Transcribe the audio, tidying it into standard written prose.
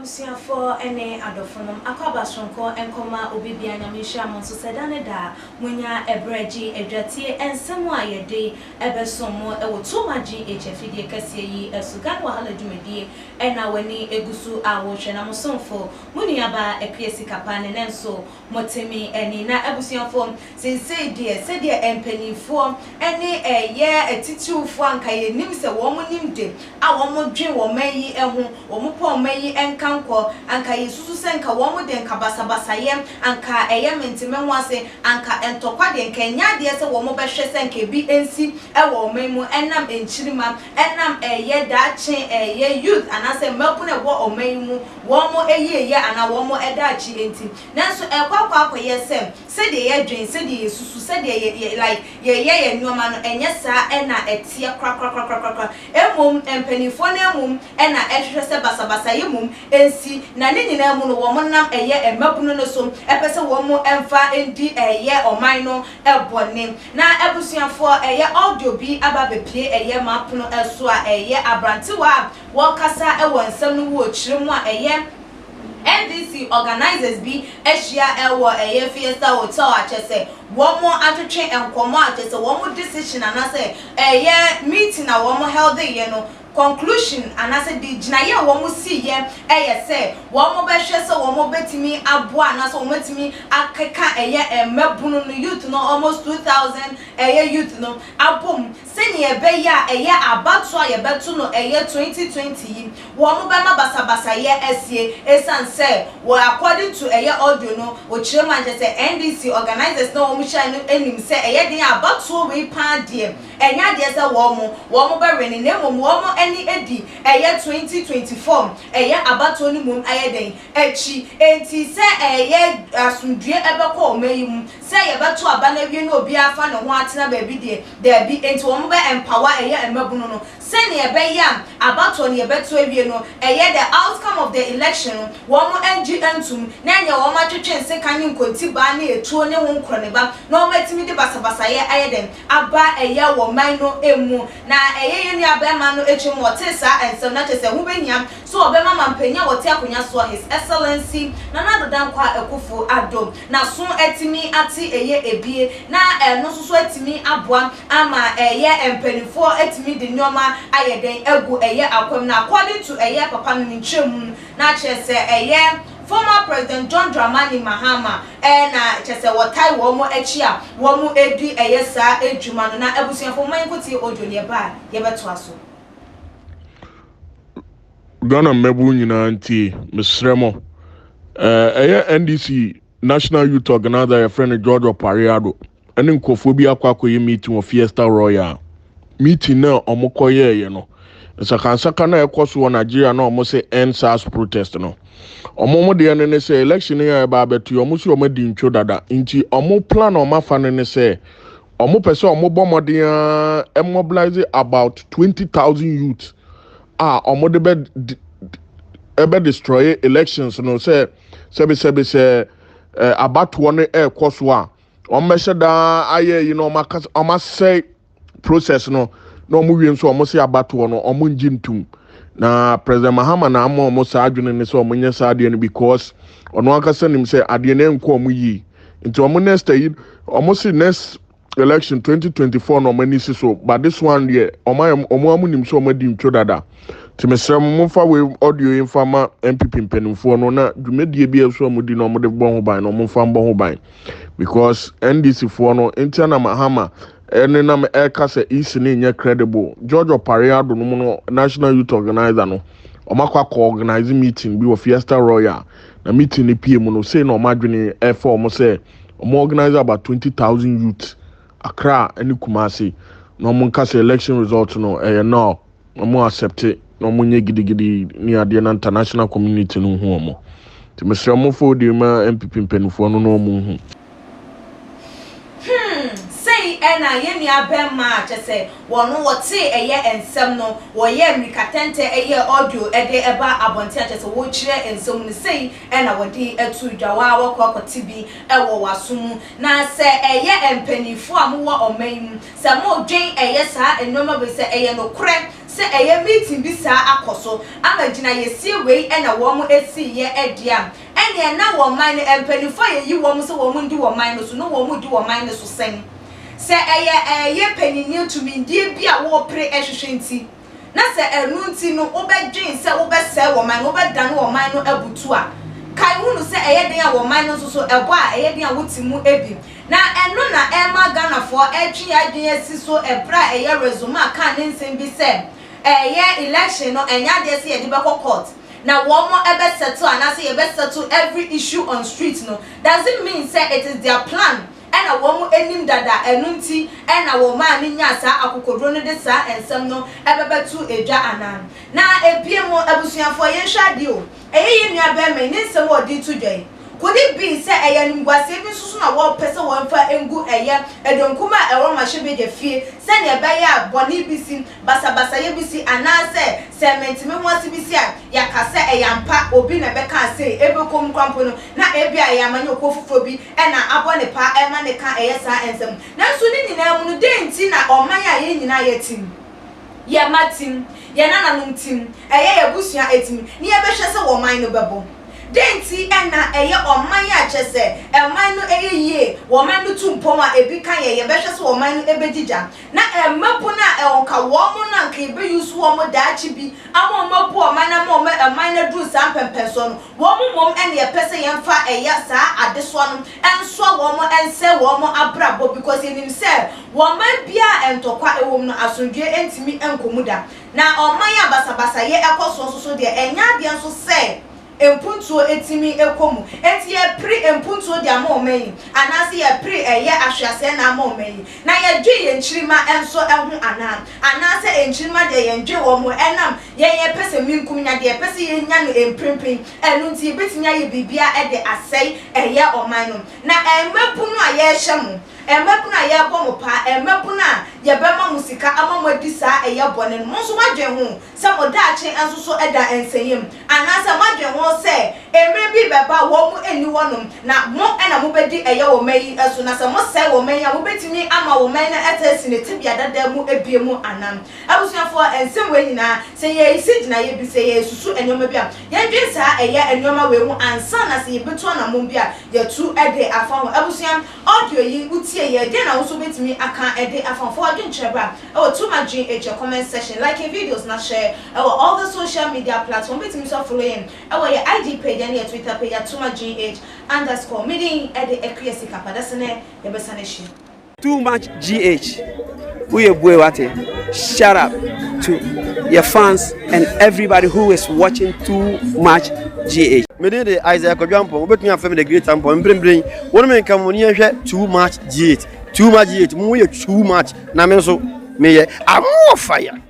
abusia for ene adofonom akwaba sonko enkoma obibia nyamisha monso sedane da munya ebreji edwatie ensemo ayede ebesomo ewotomaji hfd kase yi esugan wahala dwumedie ena wani egusu awohwe na mosomfo muniaba epiesi kapane nenso motemi eni na abusia for sensei die sedie empanifo ene eye etitiufo anka ye nimse wo mo nimde a wo mo dwen wo mayi eho wo mo po mayi enkanko anka yesusu senka wo mo de nka basabasa ye anka eye mentime ho ase anka entokwa de nka nya de se wo mo behwe senka bi ensi e wo memu enam enchirima enam eye dache eye youth anase mapu ne wo omemu wo mo eye ana wo mo edachi enti nanso ekwakwa akoye se de ye dwen se de yesusu se de ye like ye nyoma no enye sa ena etie krakrakrakrakra emom empanifo na emom ena ehwehwe se basabasa ye mum ensi na ne nyina mu no wo mo nam eye emabunu no so epese wo mo emfa endi eye oman no ebone na ebusuafo eye audio bi ababepie eye mapono eso a eye abrantewa wo kasa ewo nsem no wo chiremu a eye NDC organizers bi ehia ewo eye fiesta hotel achese wo mo atwetwe enkomo achese wo mo decision anase eye meeting na wo mo held ye no conclusion anase di ginaye wo mo si ye eye se wo mo behwe se wo mo betimi aboa anase wo metimi akeka eye emabunu no youth no almost 2000 eye youth no abom seni ebe ya eye abato ye beto no eye 2020 wo mo be ma basabasa ye esie esanse wo according to eye audio no o chirema se NDC organizers no wo mo sha no enim se eye din abato we pa de enya de se wo mo be reni na mo wo mo eni edi eye 2024 eye abato ni mum ayeden echi enti se eye asundue ebekọ omeyim se ye beto aba na wie na obi afa ne ho atena ba bi de bi enti wo mo be empower eye emabunu no se ne ebe ya abato ne beto awie no eye the outcome of the election wo mo engi entum na nya wo ma twetwe se kan nkonti ba na etuo ne ho nkrone ba na wo matimi de basabasa ye ayeden aba eye wo man no emu na eye ye ni aba ma no echi motesa ensem na tese hu benya so obema mampanya wote akonya so his excellency Nana Addo Dankwa Akufo Addo na so etimi ati eye ebie na no so etimi aboa ama eye empanifo etimi de nyoma ayeden egu eye akwam na according to eye papa no nchemu na chese eye former President John Dramani Mahama na chese wotai wo mo echi a wo mo edi eye sa edwuma no na abusuafo mankoti ojo ne ba ye beto aso Ghana mebu nyina nti mesremo eye NDC National Youth Organizer your friend George Opariado ene nkofo bi akwakoye meeting of Fiesta Royal meeting na omokoye ye no saka na ekoso Nigeria na omo se EndSARS protest no omo de ne se election ya ba betu omo si omo di ntwo dada nti omo plan omo fa ne se omo pese omo bomodin mobilize about 20,000 youth omo de be destroy elections no say abatoɔ no ekoso a omo hye aye you know omo say process no no omo wiem so omo say abatoɔ no omo njintum na President Mahama na omo sa adwene ne so omo nya sa ade no because ono akasa nim say ade na enko omo yi nti omo next year omo say next election 2024 no mani so but this one there omo nim so omo di ntwo dada timesem mo fa we audio infama MPP mpanimfo no na dwumedie bi eso omo di no omo de bon ho ban no omo fa bon ho ban because NDC fo no Entiana Mahama ene na ekasa isi ne nya credible George Opariado no no National Youth Organizer no omakwa ko organize meeting bi of Fiesta Royal na meeting ni PM no say no omadwene for omo say omo organize about 20,000 youth Accra and Kumasi no omo kasa election result no no omo accept it no omo nye gidigidi ni ade na international community no hu omo ti mesra omo fo di ma MPP mpanifo no no omo hu ena ye nua bema chese wono wote eye ensem no wo ye mrikatente eye audio ede eba abonte chese wo kire ensem no sei ena wodi etu dwawa wakokoti bi ewo wasum na se eye empanifo amwo oman se mo dwen eye saa enoma be se eye no kure se eye meeting bi saa akoso amagina yesie wei ena wo mo esi ye ediam ene na wo man empanifo ye yi wo mo se wo mo ndi wo man no so no wo mo di wo man no so sen se eye panini tumi ndie bi a wo pre ehwehwenti na se enunti no obedwen se obese wo man obedan wo man no abutu a kai hunu se eye den a wo man no so ebo a eye den a wotimu ebi na eno na ema Ghana for etwi adwen asiso ebra eye resume aka ne nsem bi se eye election no enya de se ye de be court na wo mo ebe settle anase ye be settle every issue on street no doesn't mean say it is their plan ena wo mo enim dada enunti ena wo ma ni nya sa akokodro no de sa ensem no ebebetu edwa anan na ebie mo abusuafo ye hwade o eye nua be me ni nsem wo di to dwan kodi bi se eye nimguase bi susu na wo pese wo mfa engu eye edonkuma ewo mahye de fie se ne be ya boni bisi basabasa ye bisi anase cement me mo si bisi a yakase eyampa obi na be ka se ebekom kwampo no na ebi a yamanye okofufo bi na abone pa ema ne ka eye sa ensem na so ni nyina mu no de nti na oman a ye nyina yetim ye matim ye nananum tim eye ye busua etim ni ye be hwese wo man no bebo denti ena eye oman ya chese eman no eye ye wo man no tumpom a ebi kan ye be hwese wo man no ebegija na emapu na onka wo mo na nka ebe yusu wo mo daachi bi ama mapu oman na mo eman na dru sa pempenso no wo mo mom ene ye pese ye mfa eye sa adeso no enso wo mo ense wo mo abrabo because enim se wo man bia entokwa ewom no asondwe entimi enkomuda na oman ya basabasa ye ekoso so de enya de enso se empuntuo etimi ekomu enti ye pre empuntuo de ama omen anase ye pre eye ahwase na ama omen na ye dwe ye nchirima enso ehu anase enchirima de ye ndwe wo mo enam ye pese minkum nya de pese ye nya no emprempin enu nti betinya ye bibia e de asai eye oman no na emapu no a ye hyemu emapu na ye bomo pa emapu na ye bema musika ama modi sa eye bone no so madwen ho se modaache enso so eda enseyem anase madwen ho se emre bi beba wo mu eni wonom na mo ena mo bedi eye wo mayi eso na se mo se wo mayi a mo betimi ama wo mayi na etesi ne tibia dada mu ebie mu anam abusuafo ensem we nyina se ye isi gina ye bi se ye susu enyoma bi a ye dwen sa eye enyoma we hu ansa na se ye betu na mo bi a ye tu ede afa ho abusuam audio yi utie ye de na wo so betimi aka ede afa ho adwen chebra e too much in your comment section like videos na share all the social media platform betimi so follow him your IG page and your Twitter page at @TooMuchGH_ meeting at the accuracy capadasane yabesaneshi. Too Much GH. We wate. Shout out to your fans and everybody who is watching Too Much GH. Me dey Isaac Odwampo, obetumi afem the great ampo mbrembren. Wonu me nka mo ni ehwe Too Much GH. Too Much GH. Mo ye too much. Na me so me ye amo fire.